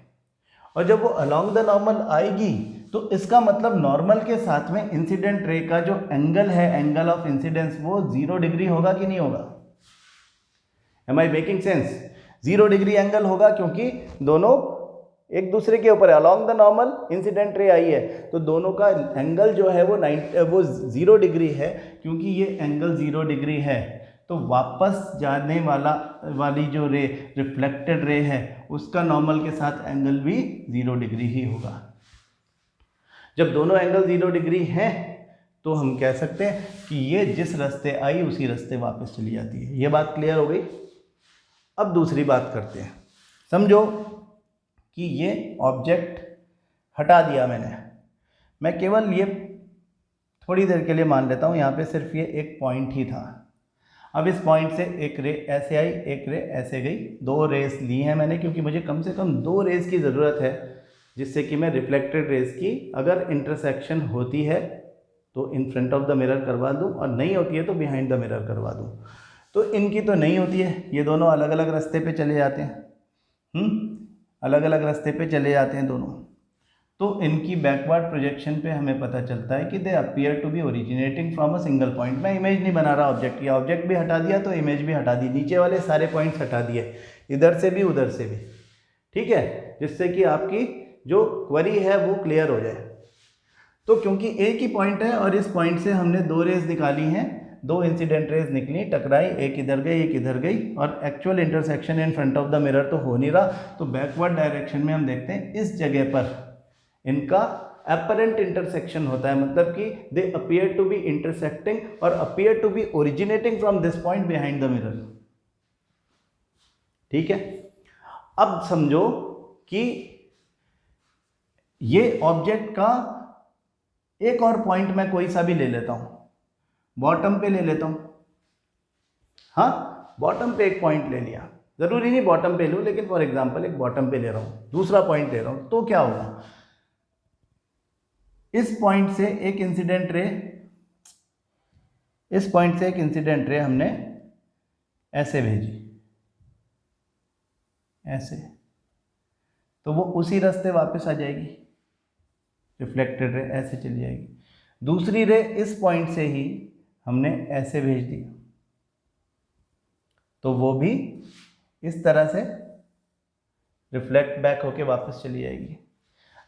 और जब वो अलोंग द नॉर्मल आएगी तो इसका मतलब नॉर्मल के साथ में इंसिडेंट रे का जो एंगल है, एंगल ऑफ इंसिडेंस, वो 0 डिग्री होगा कि नहीं होगा? Am I making sense? 0 degree angle होगा क्योंकि दोनों एक दूसरे के ऊपर है। Along the normal incident ray आई है तो दोनों का एंगल जो है वो 0 डिग्री है। क्योंकि ये एंगल 0 डिग्री है तो वापस जाने वाली जो रे रिफ्लेक्टेड रे है उसका नॉर्मल के साथ एंगल भी 0 डिग्री ही होगा। जब दोनों एंगल 0 डिग्री हैं तो हम कह सकते हैं कि ये जिस रास्ते आई उसी रास्ते वापस चली जाती है। ये बात क्लियर हो गई। अब दूसरी बात करते हैं। समझो कि ये ऑब्जेक्ट हटा दिया मैंने, मैं केवल ये थोड़ी देर के लिए मान लेता हूँ यहाँ पे सिर्फ ये एक पॉइंट ही था। अब इस पॉइंट से एक रे ऐसे आई, एक रे ऐसे गई, 2 रेस ली हैं मैंने क्योंकि मुझे कम से कम 2 रेस की ज़रूरत है जिससे कि मैं रिफ्लेक्टेड रेस की अगर इंटरसेक्शन होती है तो इन फ्रंट ऑफ द मिरर करवा दूं और नहीं होती है तो बिहाइंड द मिरर करवा दूं। तो इनकी तो नहीं होती है, ये दोनों अलग अलग रास्ते पे चले जाते हैं, अलग अलग रास्ते पे चले जाते हैं दोनों। तो इनकी बैकवर्ड प्रोजेक्शन पे हमें पता चलता है कि they appear to be originating from a single point. मैं इमेज नहीं बना रहा ऑब्जेक्ट की, ऑब्जेक्ट भी हटा दिया तो इमेज भी हटा दी, नीचे वाले सारे पॉइंट्स हटा दिए, इधर से भी उधर से भी, ठीक है, जिससे कि आपकी जो क्वेरी है वो क्लियर हो जाए। तो क्योंकि एक ही पॉइंट है और इस पॉइंट से हमने 2 रेज निकाली हैं, 2 इंसिडेंट रेज निकली, टकराई, एक इधर गई एक इधर गई, और actual intersection in front of the mirror तो हो नहीं रहा। तो बैकवर्ड डायरेक्शन में हम देखते हैं इस जगह पर इनका अपरेंट इंटरसेक्शन होता है, मतलब कि they appear to be intersecting और appear to be originating from this point behind the mirror. ठीक है। अब समझो कि ये ऑब्जेक्ट का एक और पॉइंट मैं कोई सा भी ले लेता हूं, बॉटम पे ले लेता हूं। हाँ, बॉटम पे एक पॉइंट ले लिया, जरूरी नहीं बॉटम पे लूं, लेकिन फॉर एग्जांपल एक बॉटम पे ले रहा हूं, दूसरा पॉइंट ले रहा हूं, तो क्या होगा? इस पॉइंट से एक इंसिडेंट रे, इस पॉइंट से एक इंसिडेंट रे हमने ऐसे भेजी, ऐसे, तो वो उसी रास्ते वापस आ जाएगी, रिफ्लेक्टेड रे ऐसे चली जाएगी। दूसरी रे इस पॉइंट से ही हमने ऐसे भेज दी तो वो भी इस तरह से रिफ्लेक्ट बैक होके वापस चली जाएगी।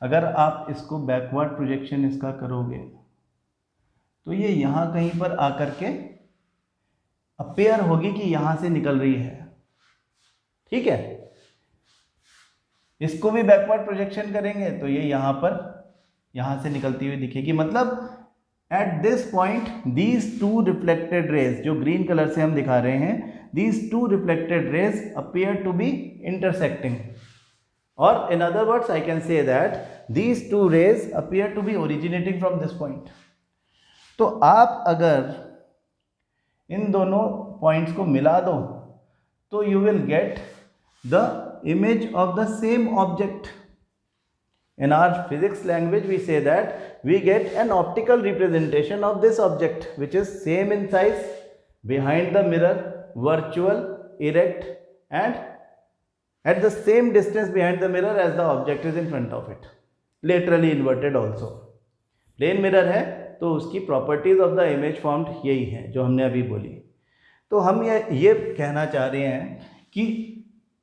अगर आप इसको बैकवर्ड प्रोजेक्शन इसका करोगे तो ये यहाँ कहीं पर आकर के अपीयर होगी कि यहाँ से निकल रही है, ठीक है। इसको भी बैकवर्ड प्रोजेक्शन करेंगे तो ये यहाँ पर, यहाँ से निकलती हुई दिखेगी। मतलब at this point these 2 reflected rays, जो ग्रीन कलर से हम दिखा रहे हैं, these 2 reflected rays appear to be intersecting, और in other words I can say that these 2 rays appear to be originating from this point. तो आप अगर इन दोनों पॉइंट्स को मिला दो तो you will get the image of the same object. In our physics language we say that we get an optical representation of this object which is same in size, behind the mirror, virtual, erect and at the same distance behind the mirror as the object is in front of it, laterally inverted also. Plane mirror है तो उसकी properties of the image formed यही है जो हमने अभी बोली। तो हम ये कहना चाह रहे हैं कि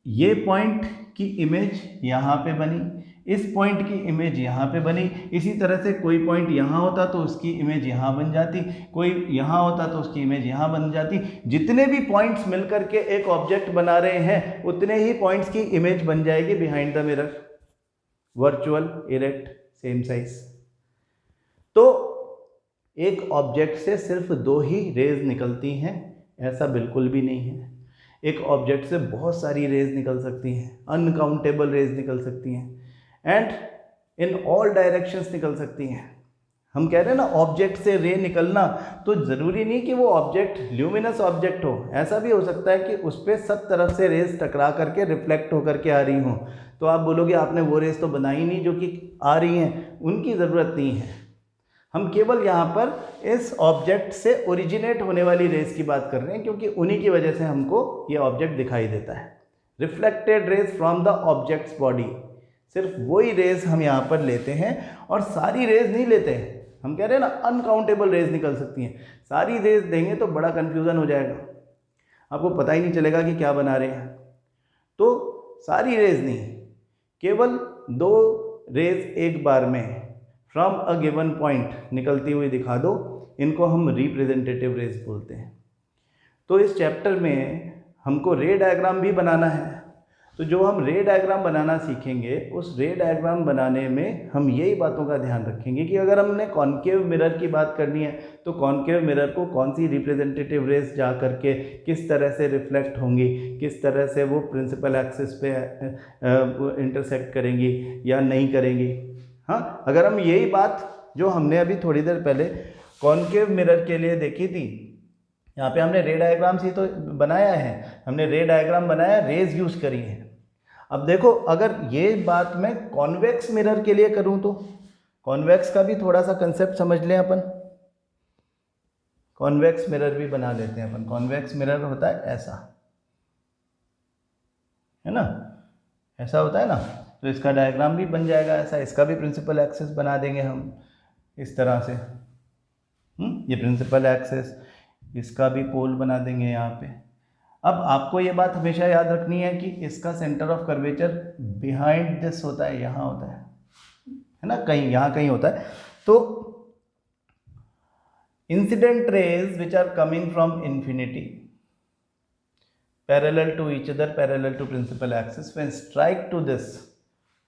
ये पॉइंट की इमेज यहाँ पे बनी, इस पॉइंट की इमेज यहाँ पे बनी, इसी तरह से कोई पॉइंट यहाँ होता तो उसकी इमेज यहाँ बन जाती, कोई यहाँ होता तो उसकी इमेज यहाँ बन जाती। जितने भी पॉइंट्स मिलकर के एक ऑब्जेक्ट बना रहे हैं उतने ही पॉइंट्स की इमेज बन जाएगी behind the mirror, virtual, erect, same size. तो एक ऑब्जेक्ट से सिर्फ 2 ही रेज निकलती हैं ऐसा बिल्कुल भी नहीं है। एक ऑब्जेक्ट से बहुत सारी रेज निकल सकती हैं, अनकाउंटेबल रेज निकल सकती हैं एंड इन ऑल डायरेक्शंस निकल सकती हैं। हम कह रहे हैं ना ऑब्जेक्ट से रे निकलना, तो ज़रूरी नहीं कि वो ऑब्जेक्ट ल्यूमिनस ऑब्जेक्ट हो, ऐसा भी हो सकता है कि उस पर सब तरफ से रेज टकरा करके रिफ्लेक्ट होकर के आ रही हों। तो आप बोलोगे आपने वो रेज तो बनाई नहीं जो कि आ रही हैं, उनकी ज़रूरत नहीं है। हम केवल यहाँ पर इस ऑब्जेक्ट से ओरिजिनेट होने वाली रेज की बात कर रहे हैं क्योंकि उन्हीं की वजह से हमको ये ऑब्जेक्ट दिखाई देता है। Reflected raise from the objects body, सिर्फ वही रेज हम यहाँ पर लेते हैं और सारी रेज नहीं लेते हैं। हम कह रहे हैं ना अनकाउंटेबल रेज निकल सकती हैं, सारी रेज देंगे तो बड़ा कन्फ्यूज़न हो जाएगा, आपको पता ही नहीं चलेगा कि क्या बना रहे हैं। तो सारी रेज नहीं, केवल 2 रेज एक बार में फ्रॉम अ गिवन पॉइंट निकलती हुई दिखा दो, इनको हम रिप्रेजेंटेटिव रेज बोलते हैं। तो इस चैप्टर में हमको रे डायग्राम भी बनाना है। तो जो हम रे डायग्राम बनाना सीखेंगे उस रे डायग्राम बनाने में हम यही बातों का ध्यान रखेंगे कि अगर हमने कॉन्केव मिरर की बात करनी है तो कॉन्केव मिरर को कौन सी रिप्रेजेंटेटिव रेज जा करके किस तरह से रिफ्लेक्ट होंगी, किस तरह से वो प्रिंसिपल एक्सिस पे इंटरसेक्ट करेंगी या नहीं करेंगी। हाँ, अगर हम यही बात जो हमने अभी थोड़ी देर पहले कॉन्केव मिरर के लिए देखी थी, यहाँ पे हमने रे डायग्राम ही तो बनाया है, हमने रे डायग्राम बनाया, रेज यूज़ करी है। अब देखो अगर ये बात मैं कॉन्वेक्स मिरर के लिए करूँ तो कॉन्वेक्स का भी थोड़ा सा कंसेप्ट समझ लें अपन। कॉन्वेक्स मिरर भी बना लेते हैं अपन। कॉन्वेक्स मिरर होता है ऐसा, है ना, ऐसा होता है ना, तो इसका डायग्राम भी बन जाएगा ऐसा, इसका भी प्रिंसिपल एक्सिस बना देंगे हम इस तरह से। ये प्रिंसिपल एक्सिस, इसका भी पोल बना देंगे यहाँ पे। अब आपको ये बात हमेशा याद रखनी है कि इसका centre of curvature behind this होता है, यहाँ होता है ना, कहीं यहाँ कहीं होता है। तो incident rays which are coming from infinity parallel to each other, parallel to principal axis, when strike to this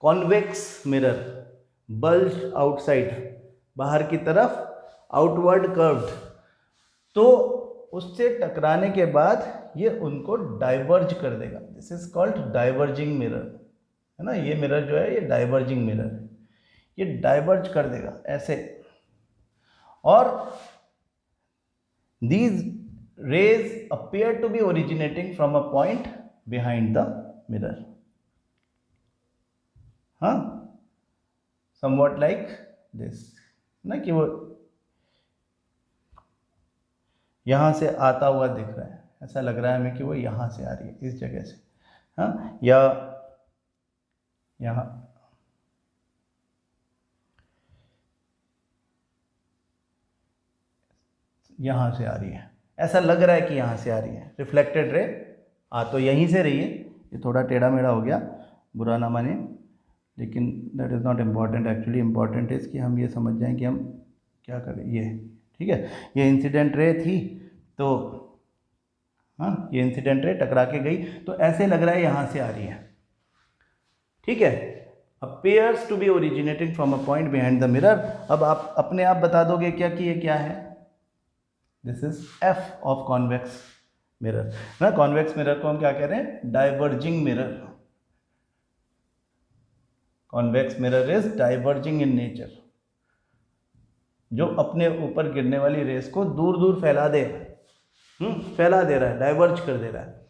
convex mirror, bulged outside, बाहर की तरफ, outward curved, तो उससे टकराने के बाद ये उनको डाइवर्ज कर देगा। This is called diverging mirror, है ना। ये मिरर जो है ये डाइवर्जिंग मिरर है, ये डाइवर्ज कर देगा ऐसे। और these rays appear to be originating from a point behind the mirror, हाँ, somewhat like this, ना, कि वो यहाँ से आता हुआ दिख रहा है, ऐसा लग रहा है हमें कि वो यहाँ से आ रही है, इस जगह से, हाँ, या यहाँ, यहाँ से आ रही है, ऐसा लग रहा है कि यहाँ से आ रही है। रिफ्लेक्टेड रे आ तो यहीं से रही है, ये थोड़ा टेढ़ा मेढ़ा हो गया, बुरा ना माने, लेकिन that is not important. Actually important is कि हम ये समझ जाएं कि हम क्या करें। ये ठीक है, ये इंसिडेंट रे थी, तो हाँ, ये इंसिडेंट रे टकरा के गई, तो ऐसे लग रहा है यहाँ से आ रही है, ठीक है। Appears to be originating from a point behind the mirror. अब आप अपने आप बता दोगे क्या कि ये क्या है। This is F of convex mirror ना। कॉन्वेक्स मिरर को हम क्या कह रहे हैं, diverging mirror. Convex mirror is diverging in nature, जो अपने ऊपर गिरने वाली रेस को दूर दूर फैला दे, फैला दे रहा है, डाइवर्ज कर दे रहा है।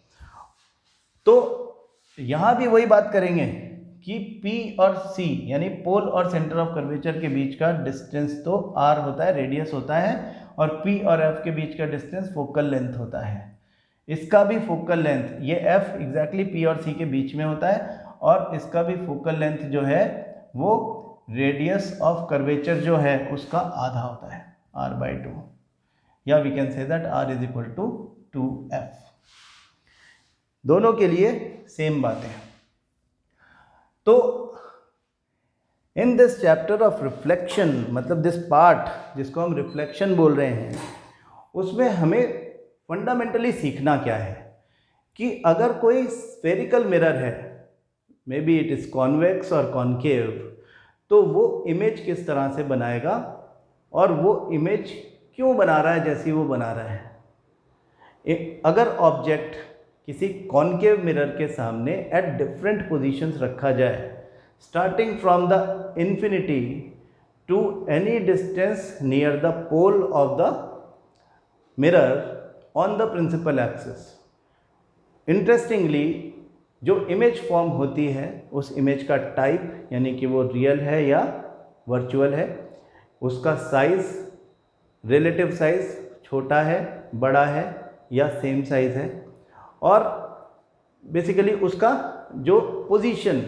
तो यहां भी वही बात करेंगे कि P और C यानी पोल और सेंटर ऑफ कर्वेचर के बीच का डिस्टेंस तो R होता है, रेडियस होता है, और P और F के बीच का डिस्टेंस फोकल लेंथ होता है। इसका भी फोकल लेंथ, ये F एग्जैक्टली P और C के बीच में होता है, और इसका भी फोकल लेंथ जो है वो रेडियस ऑफ कर्वेचर जो है उसका आधा होता है, R/2, या we can say that R is equal to 2f। दोनों के लिए सेम बात है। तो in this chapter of reflection, मतलब दिस पार्ट जिसको हम रिफ्लेक्शन बोल रहे हैं, उसमें हमें फंडामेंटली सीखना क्या है कि अगर कोई स्फेरिकल मिरर है, may be it is convex और कॉन्केव, तो वो इमेज किस तरह से बनाएगा और वो इमेज क्यों बना रहा है जैसी वो बना रहा है। अगर ऑब्जेक्ट किसी कॉन्केव मिरर के सामने एट डिफरेंट पोजीशंस रखा जाए, starting from the infinity to any distance near the pole of the mirror on the principal axis, interestingly जो इमेज फॉर्म होती है उस इमेज का टाइप, यानी कि वो रियल है या वर्चुअल है, उसका साइज़, रिलेटिव साइज़ छोटा है, बड़ा है या सेम साइज़ है, और बेसिकली उसका जो पोजीशन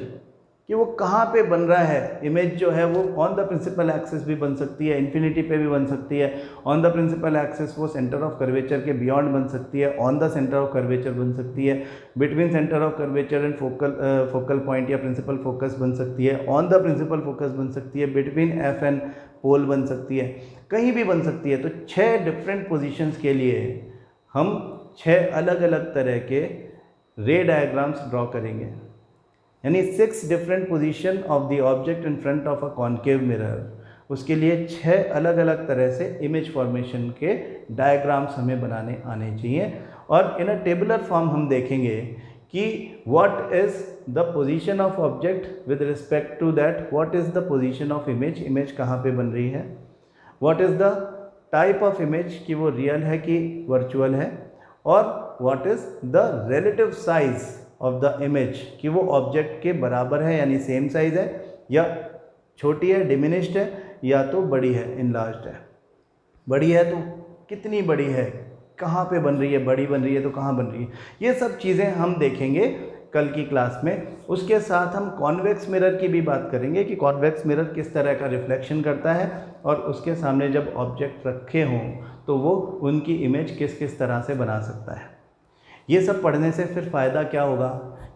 कि वो कहाँ पे बन रहा है। इमेज जो है वो ऑन द प्रिंसिपल एक्सिस भी बन सकती है, इन्फिनिटी पे भी बन सकती है, ऑन द प्रिंसिपल एक्सिस वो सेंटर ऑफ कर्वेचर के बियॉन्ड बन सकती है, on the centre of curvature बन सकती है, between centre of curvature and focal point या प्रिंसिपल फोकस बन सकती है, ऑन द प्रिंसिपल फोकस बन सकती है, बिटवीन एफ एंड पोल बन सकती है, कहीं भी बन सकती है। तो 6 डिफरेंट पोजीशंस के लिए हम 6 अलग अलग तरह के रे डायग्राम्स ड्रॉ करेंगे, यानी 6 different position of the object in front of a concave mirror. उसके लिए 6 अलग अलग तरह से इमेज फॉर्मेशन के डायग्राम्स हमें बनाने आने चाहिए, और इन अ टेबुलर फॉर्म हम देखेंगे कि what is the position of object with respect to that, what is the position of image, image कहाँ पे बन रही है, what is the type of image कि वो रियल है कि वर्चुअल है, और what is the relative size of the image कि वो ऑब्जेक्ट के बराबर है यानी सेम साइज़ है, या छोटी है, डिमिनिश्ड है, या तो बड़ी है, इनलार्ज्ड है। बड़ी है तो कितनी बड़ी है, कहाँ पे बन रही है, बड़ी बन रही है तो कहाँ बन रही है, ये सब चीज़ें हम देखेंगे कल की क्लास में। उसके साथ हम कॉन्वेक्स मिरर की भी बात करेंगे कि कॉन्वेक्स मिरर किस तरह का रिफ्लेक्शन करता है, और उसके सामने जब ऑब्जेक्ट रखे हों तो वो उनकी इमेज किस किस तरह से बना सकता है। ये सब पढ़ने से फिर फ़ायदा क्या होगा,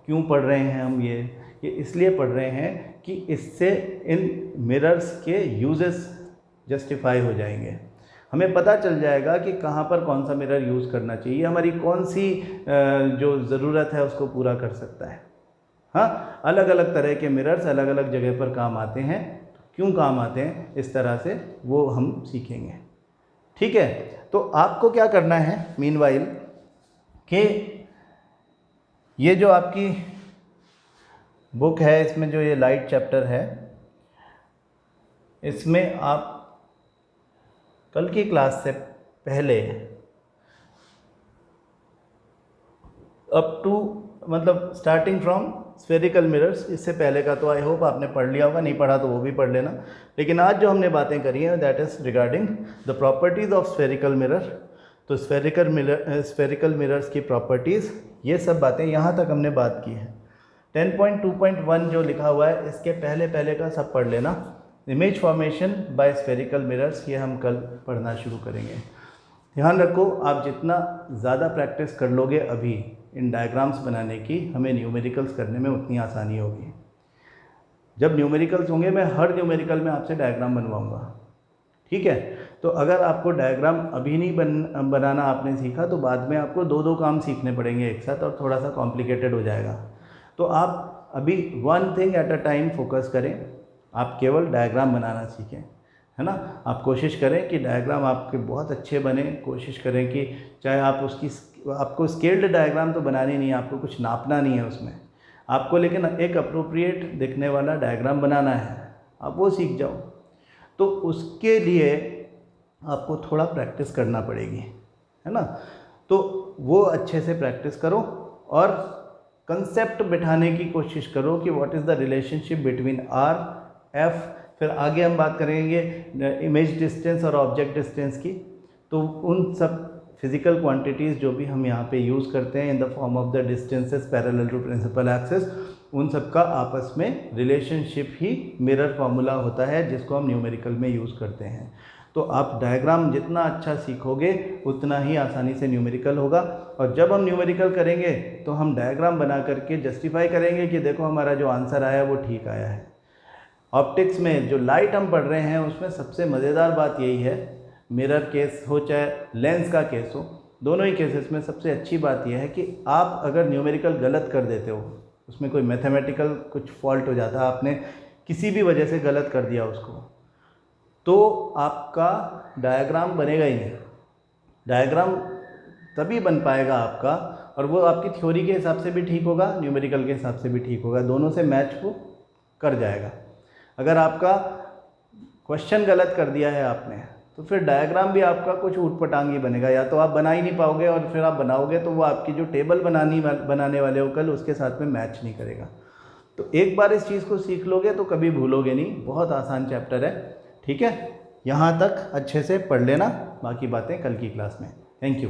क्यों पढ़ रहे हैं हम ये इसलिए पढ़ रहे हैं कि इससे इन मिरर्स के यूजेस जस्टिफाई हो जाएंगे। हमें पता चल जाएगा कि कहाँ पर कौन सा मिरर यूज़ करना चाहिए, हमारी कौन सी जो ज़रूरत है उसको पूरा कर सकता है। हाँ, अलग अलग तरह के मिरर्स अलग अलग जगह पर काम आते हैं, क्यों काम आते हैं, इस तरह से वो हम सीखेंगे। ठीक है, तो आपको क्या करना है मीनवाइल कि ये जो आपकी बुक है, इसमें जो ये लाइट चैप्टर है, इसमें आप कल की क्लास से पहले अप टू, मतलब स्टार्टिंग फ्रॉम स्फेरिकल मिरर्स, इससे पहले का तो आई होप आपने पढ़ लिया होगा, नहीं पढ़ा तो वो भी पढ़ लेना। लेकिन आज जो हमने बातें करी हैं that is regarding the properties of spherical mirror. तो स्फेरिकल मिरर्स की प्रॉपर्टीज़, ये सब बातें यहाँ तक हमने बात की है। 10.2.1 जो लिखा हुआ है इसके पहले का सब पढ़ लेना। Image formation by spherical mirrors, ये हम कल पढ़ना शुरू करेंगे। ध्यान रखो, आप जितना ज़्यादा प्रैक्टिस कर लोगे अभी इन डायग्राम्स बनाने की, हमें न्यूमेरिकल्स करने में उतनी आसानी होगी। जब न्यूमेरिकल्स होंगे मैं हर न्यूमेरिकल में आपसे डायग्राम बनवाऊँगा, ठीक है। तो अगर आपको डायग्राम अभी नहीं बनाना आपने सीखा तो बाद में आपको 2 काम सीखने पड़ेंगे एक साथ, और थोड़ा सा कॉम्प्लिकेटेड हो जाएगा। तो आप अभी one thing at a time focus करें, आप केवल डायग्राम बनाना सीखें, है ना। आप कोशिश करें कि डायग्राम आपके बहुत अच्छे बने, कोशिश करें कि चाहे आप आपको स्केल्ड डायग्राम तो बनानी नहीं है, आपको कुछ नापना नहीं है उसमें आपको, लेकिन एक अप्रोप्रिएट दिखने वाला डायग्राम बनाना है, आप वो सीख जाओ। तो उसके लिए आपको थोड़ा प्रैक्टिस करना पड़ेगी, है ना। तो वो अच्छे से प्रैक्टिस करो और कंसेप्ट बिठाने की कोशिश करो कि what is the relationship between R, F, फिर आगे हम बात करेंगे इमेज डिस्टेंस और ऑब्जेक्ट डिस्टेंस की। तो उन सब फिजिकल क्वांटिटीज़ जो भी हम यहाँ पे यूज़ करते हैं in the form of the distances parallel to principal axis, उन सब का आपस में रिलेशनशिप ही मिरर फार्मूला होता है जिसको हम न्यूमेरिकल में यूज़ करते हैं। तो आप डायग्राम जितना अच्छा सीखोगे उतना ही आसानी से न्यूमेरिकल होगा। और जब हम न्यूमेरिकल करेंगे तो हम डायग्राम बना करके जस्टिफाई करेंगे कि देखो हमारा जो आंसर आया वो ठीक आया है। ऑप्टिक्स में जो लाइट हम पढ़ रहे हैं उसमें सबसे मज़ेदार बात यही है, मिरर केस हो चाहे लेंस का केस हो, दोनों ही केसेस में सबसे अच्छी बात यह है कि आप अगर न्यूमेरिकल गलत कर देते हो, उसमें कोई मैथमेटिकल कुछ फॉल्ट हो जाता है, आपने किसी भी वजह से गलत कर दिया उसको, तो आपका डायग्राम बनेगा ही नहीं। डायग्राम तभी बन पाएगा आपका, और वो आपकी थ्योरी के हिसाब से भी ठीक होगा, न्यूमेरिकल के हिसाब से भी ठीक होगा, दोनों से मैच वो कर जाएगा। अगर आपका क्वेश्चन गलत कर दिया है आपने, तो फिर डायग्राम भी आपका कुछ ऊटपटांगी बनेगा, या तो आप बना ही नहीं पाओगे, और फिर आप बनाओगे तो वो आपकी जो टेबल बनाने वाले हो कल, उसके साथ में मैच नहीं करेगा। तो एक बार इस चीज़ को सीख लोगे तो कभी भूलोगे नहीं, बहुत आसान चैप्टर है। ठीक है, यहाँ तक अच्छे से पढ़ लेना, बाकी बातें कल की क्लास में। Thank you.